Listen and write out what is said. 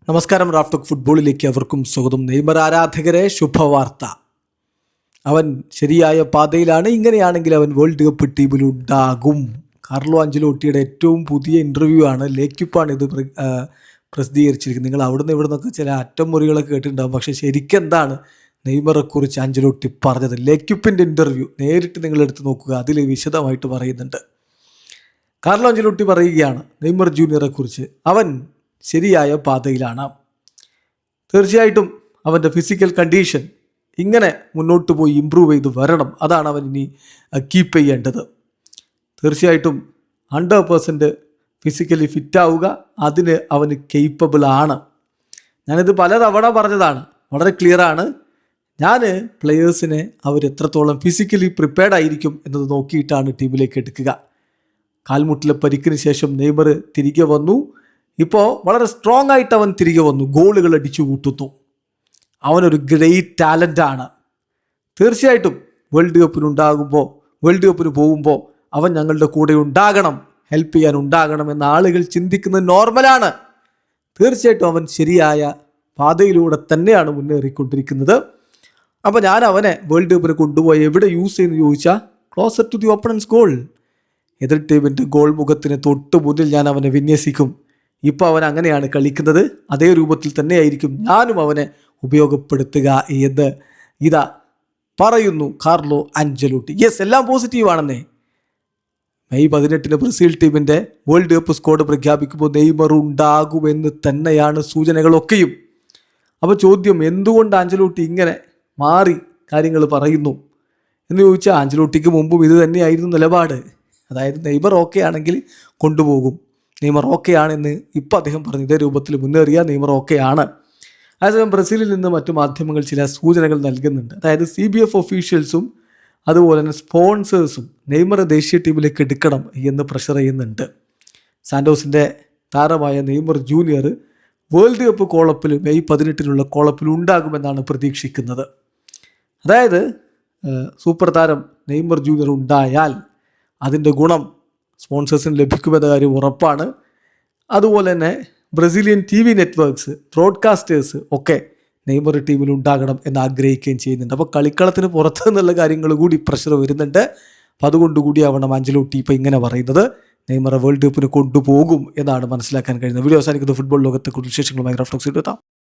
നമസ്കാരം. Raf talk ഫുട്ബോളിലേക്ക് അവർക്കും സ്വാഗതം. നെയ്മർ ആരാധകരെ ശുഭവാർത്ത, അവൻ ശരിയായ പാതയിലാണ്. ഇങ്ങനെയാണെങ്കിൽ അവൻ വേൾഡ് കപ്പ് ടീമിലുണ്ടാകും. കാർലോ അഞ്ചലോട്ടിയുടെ ഏറ്റവും പുതിയ ഇൻ്റർവ്യൂ ആണ്, ലേക്യുപ്പാണ് ഇത് പ്രസിദ്ധീകരിച്ചിരിക്കുന്നത്. നിങ്ങൾ അവിടുന്ന് ഇവിടെ നിന്നൊക്കെ ചില അറ്റംമുറികളൊക്കെ കേട്ടിട്ടുണ്ടാകും. പക്ഷേ ശരിക്കും എന്താണ് നെയ്മറെക്കുറിച്ച് അഞ്ചലോട്ടി പറഞ്ഞത്? ലേക്യുപ്പിൻ്റെ ഇൻ്റർവ്യൂ നേരിട്ട് നിങ്ങളെടുത്ത് നോക്കുക, അതിൽ വിശദമായിട്ട് പറയുന്നുണ്ട്. കാർലോ അഞ്ചലോട്ടി പറയുകയാണ് നെയ്മർ ജൂനിയറെ കുറിച്ച്, അവൻ ശരിയായ പാതയിലാണ്. തീർച്ചയായിട്ടും അവൻ്റെ ഫിസിക്കൽ കണ്ടീഷൻ ഇങ്ങനെ മുന്നോട്ട് പോയി ഇമ്പ്രൂവ് ചെയ്ത് വരണം. അതാണ് അവൻ ഇനി കീപ്പ് ചെയ്യേണ്ടത്. തീർച്ചയായിട്ടും 100% ഫിസിക്കലി ഫിറ്റാവുക, അതിന് അവന് കേപ്പബിൾ ആണ്. ഞാനിത് പലതവണ പറഞ്ഞതാണ്, വളരെ ക്ലിയറാണ്. ഞാൻ പ്ലെയേഴ്സിനെ അവരെത്രത്തോളം ഫിസിക്കലി പ്രിപ്പയർഡ് ആയിരിക്കും എന്നത് നോക്കിയിട്ടാണ് ടീമിലേക്ക് എടുക്കുക. കാൽമുട്ടിലെ പരിക്കിന് ശേഷം നെയ്മർ തിരികെ വന്നു. ഇപ്പോൾ വളരെ സ്ട്രോങ് ആയിട്ട് അവൻ തിരികെ വന്നു, ഗോളുകൾ അടിച്ചു കൂട്ടുന്നു. അവനൊരു ഗ്രേറ്റ് ടാലൻ്റാണ്. തീർച്ചയായിട്ടും വേൾഡ് കപ്പിന് പോകുമ്പോൾ അവൻ ഞങ്ങളുടെ കൂടെ ഉണ്ടാകണം, ഹെൽപ്പ് ചെയ്യാൻ ഉണ്ടാകണം എന്ന ആളുകൾ ചിന്തിക്കുന്നത് നോർമലാണ്. തീർച്ചയായിട്ടും അവൻ ശരിയായ പാതയിലൂടെ തന്നെയാണ് മുന്നേറിക്കൊണ്ടിരിക്കുന്നത്. അപ്പോൾ ഞാൻ അവനെ വേൾഡ് കപ്പിന് കൊണ്ടുപോയി എവിടെ യൂസ് ചെയ്യുന്നു ചോദിച്ചാൽ, closer to the opponent's goal, എതിർ ടീമിൻ്റെ ഗോൾ മുഖത്തിന് തൊട്ട് മുന്നിൽ ഞാൻ അവനെ വിന്യസിക്കും. ഇപ്പോൾ അവൻ അങ്ങനെയാണ് കളിക്കുന്നത്. അതേ രൂപത്തിൽ തന്നെയായിരിക്കും ഞാനും അവനെ ഉപയോഗപ്പെടുത്തുക എന്ന് ഇതാ പറയുന്നു കാർലോ അഞ്ചലോട്ടി. യെസ്, എല്ലാം പോസിറ്റീവാണെന്നേ. മെയ് 18 ബ്രസീൽ ടീമിൻ്റെ വേൾഡ് കപ്പ് സ്ക്വാഡ് പ്രഖ്യാപിക്കുമ്പോൾ നെയ്മർ ഉണ്ടാകുമെന്ന് തന്നെയാണ് സൂചനകളൊക്കെയും. അപ്പോൾ ചോദ്യം, എന്തുകൊണ്ട് അഞ്ചലോട്ടി ഇങ്ങനെ മാറി കാര്യങ്ങൾ പറയുന്നു എന്ന് ചോദിച്ചാൽ, അഞ്ചലോട്ടിക്ക് മുമ്പും ഇത് തന്നെയായിരുന്നു നിലപാട്. അതായത് നെയ്മർ ഓക്കെ ആണെങ്കിൽ കൊണ്ടുപോകും, നെയ്മർ ഓക്കെ ആണെന്ന് ഇപ്പോൾ അദ്ദേഹം പറഞ്ഞു. ഇതേ രൂപത്തിൽ മുന്നേറിയ നെയ്മർ ഓക്കെ ആണ്. അതേസമയം ബ്രസീലിൽ നിന്ന് മറ്റു മാധ്യമങ്ങൾ ചില സൂചനകൾ നൽകുന്നുണ്ട്. അതായത് CBF ഒഫീഷ്യൽസും അതുപോലെ തന്നെ സ്പോൺസേഴ്സും നെയ്മറെ ദേശീയ ടീമിലേക്ക് എടുക്കണം എന്ന് പ്രഷർ ചെയ്യുന്നുണ്ട്. സാന്റോസിൻ്റെ താരമായ നെയ്മർ ജൂനിയർ വേൾഡ് കപ്പ് കോളപ്പിൽ മെയ് 18 കോളപ്പിൽ ഉണ്ടാകുമെന്നാണ് പ്രതീക്ഷിക്കുന്നത്. അതായത് സൂപ്പർ താരം നെയ്മർ ജൂനിയർ ഉണ്ടായാൽ അതിൻ്റെ ഗുണം സ്പോൺസേഴ്സിന് ലഭിക്കുമെന്ന കാര്യം ഉറപ്പാണ്. അതുപോലെ തന്നെ ബ്രസീലിയൻ TV നെറ്റ്വർക്ക്സ്, ബ്രോഡ്കാസ്റ്റേഴ്സ് ഒക്കെ നെയ്മർ ടീമിൽ ഉണ്ടാകണം എന്ന് ആഗ്രഹിക്കുകയും ചെയ്യുന്നുണ്ട്. അപ്പോൾ കളിക്കളത്തിന് പുറത്ത് നിന്നുള്ള കാര്യങ്ങൾ കൂടി പ്രഷർ വരുന്നുണ്ട്. അപ്പോൾ അതുകൊണ്ടുകൂടിയാവണം അഞ്ചലോട്ടി ഇപ്പോൾ ഇങ്ങനെ പറയുന്നത്. നെയ്മറെ വേൾഡ് കപ്പിന് കൊണ്ടുപോകും എന്നാണ് മനസ്സിലാക്കാൻ കഴിയുന്നത്. വീഡിയോ അവസാനിക്കുന്നത് ഫുട്ബോൾ ലോകത്തെ കുറിച്ച് വിശേഷങ്ങളുമായി റാഫ് ടോക്സിൽ എത്താം.